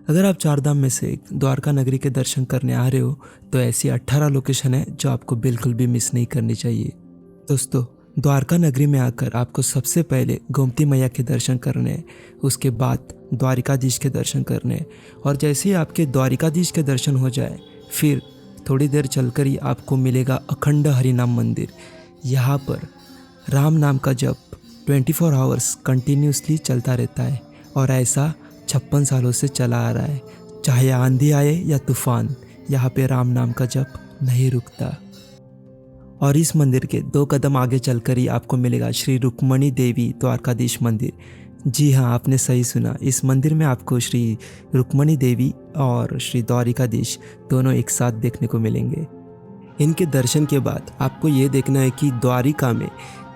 अगर आप चारधाम में से एक द्वारका नगरी के दर्शन करने आ रहे हो तो ऐसी 18 लोकेशन है जो आपको बिल्कुल भी मिस नहीं करनी चाहिए। दोस्तों, द्वारका नगरी में आकर आपको सबसे पहले गोमती मैया के दर्शन करने हैं, उसके बाद द्वारिकाधीश के दर्शन करने हैं, और जैसे ही आपके द्वारिकाधीश के दर्शन हो जाए फिर थोड़ी देर चलकर ही आपको मिलेगा अखंड हरिनाम मंदिर। यहाँ पर राम नाम का जप 24 आवर्स कंटिन्यूसली चलता रहता है और ऐसा 56 सालों से चला आ रहा है। चाहे आंधी आए या तूफान, यहाँ पे राम नाम का जप नहीं रुकता। और इस मंदिर के 2 कदम आगे चलकर ही आपको मिलेगा श्री रुक्मणी देवी द्वारकाधीश मंदिर। जी हाँ, आपने सही सुना, इस मंदिर में आपको श्री रुक्मणी देवी और श्री द्वारिकाधीश दोनों एक साथ देखने को मिलेंगे। इनके दर्शन के बाद आपको ये देखना है कि द्वारिका में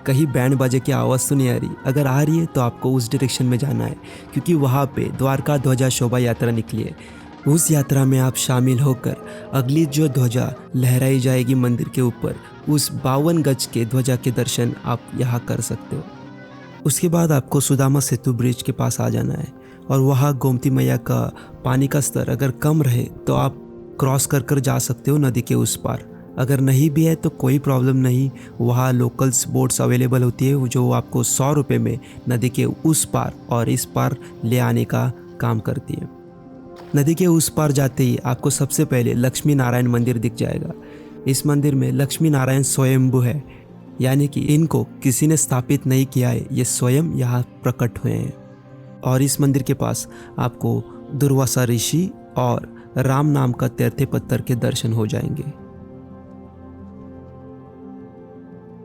कहीं बैंड बाजे की आवाज़ तो नहीं आ रही। अगर आ रही है तो आपको उस डायरेक्शन में जाना है, क्योंकि वहाँ पे द्वारका ध्वजा शोभा यात्रा निकली है। उस यात्रा में आप शामिल होकर अगली जो ध्वजा लहराई जाएगी मंदिर के ऊपर, उस 52 गज के ध्वजा के दर्शन आप यहाँ कर सकते हो। उसके बाद आपको सुदामा सेतु ब्रिज के पास आ जाना है और वहाँ गोमती मैया का पानी का स्तर अगर कम रहे तो आप क्रॉस कर कर जा सकते हो नदी के उस पार। अगर नहीं भी है तो कोई प्रॉब्लम नहीं, वहाँ लोकल्स बोट्स अवेलेबल होती है जो आपको 100 रुपये में नदी के उस पार और इस पार ले आने का काम करती है। नदी के उस पार जाते ही आपको सबसे पहले लक्ष्मी नारायण मंदिर दिख जाएगा। इस मंदिर में लक्ष्मी नारायण स्वयंभू है, यानी कि इनको किसी ने स्थापित नहीं किया है, ये स्वयं यहाँ प्रकट हुए हैं। और इस मंदिर के पास आपको दुर्वासा ऋषि और राम नाम का तैरते पत्थर के दर्शन हो जाएंगे।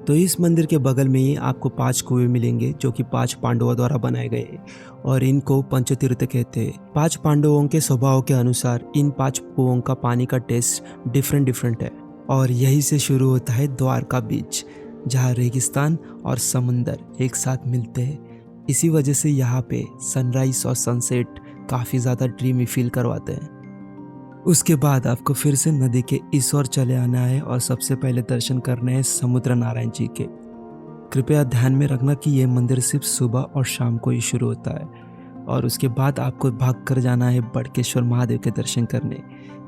तो इस मंदिर के बगल में ही आपको 5 कुएं मिलेंगे जो कि 5 पांडवों द्वारा बनाए गए हैं और इनको पंचतीर्थ कहते हैं। 5 पांडवों के स्वभाव के अनुसार इन 5 कुओं का पानी का टेस्ट डिफरेंट है और यही से शुरू होता है द्वारका बीच, जहाँ रेगिस्तान और समुंदर एक साथ मिलते हैं। इसी वजह से यहाँ पे सनराइज और सनसेट काफ़ी ज़्यादा ड्रीमी फील करवाते हैं। उसके बाद आपको फिर से नदी के इस ओर चले आना है और सबसे पहले दर्शन करने हैं समुद्र नारायण जी के। कृपया ध्यान में रखना कि ये मंदिर सिर्फ सुबह और शाम को ही शुरू होता है और उसके बाद आपको भाग कर जाना है बड़केश्वर महादेव के दर्शन करने।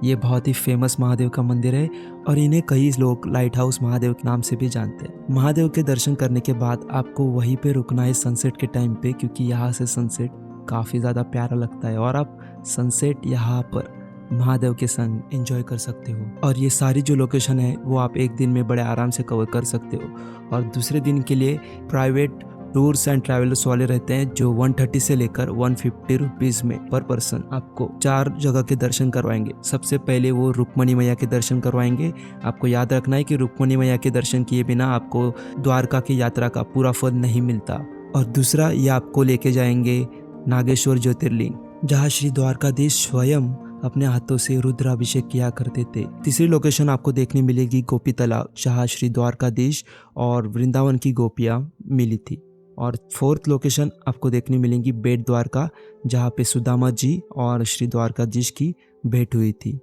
ये बहुत ही फेमस महादेव का मंदिर है और इन्हें कई लोग लाइट हाउस महादेव के नाम से भी जानते हैं। महादेव के दर्शन करने के बाद आपको वहीं पे रुकना है सनसेट के टाइम पे, क्योंकि यहाँ से सनसेट काफ़ी ज़्यादा प्यारा लगता है और आप सनसेट यहाँ पर महादेव के संग एंजॉय कर सकते हो। और ये सारी जो लोकेशन है वो आप एक दिन में बड़े आराम से कवर कर सकते हो। और दूसरे दिन के लिए प्राइवेट टूर्स एंड ट्रैवलर्स वाले रहते हैं जो 130 से लेकर 150 रुपीज़ में पर पर्सन आपको 4 जगह के दर्शन करवाएंगे। सबसे पहले वो रुक्मणी मैया के दर्शन करवाएंगे। आपको याद रखना है कि रुक्मणी मैया के दर्शन किए बिना आपको द्वारका की यात्रा का पूरा फल नहीं मिलता। और दूसरा, ये आपको लेके जाएंगे नागेश्वर ज्योतिर्लिंग, जहाँ श्री द्वारकाधीश स्वयं अपने हाथों से रुद्राभिषेक किया करते थे। तीसरी लोकेशन आपको देखने मिलेगी गोपी तालाब, जहाँ श्री द्वारकाधीश और वृंदावन की गोपियाँ मिली थी। और 4th लोकेशन आपको देखने मिलेंगी बेट द्वारका, जहाँ पे सुदामा जी और श्री द्वारकाधीश की भेंट हुई थी।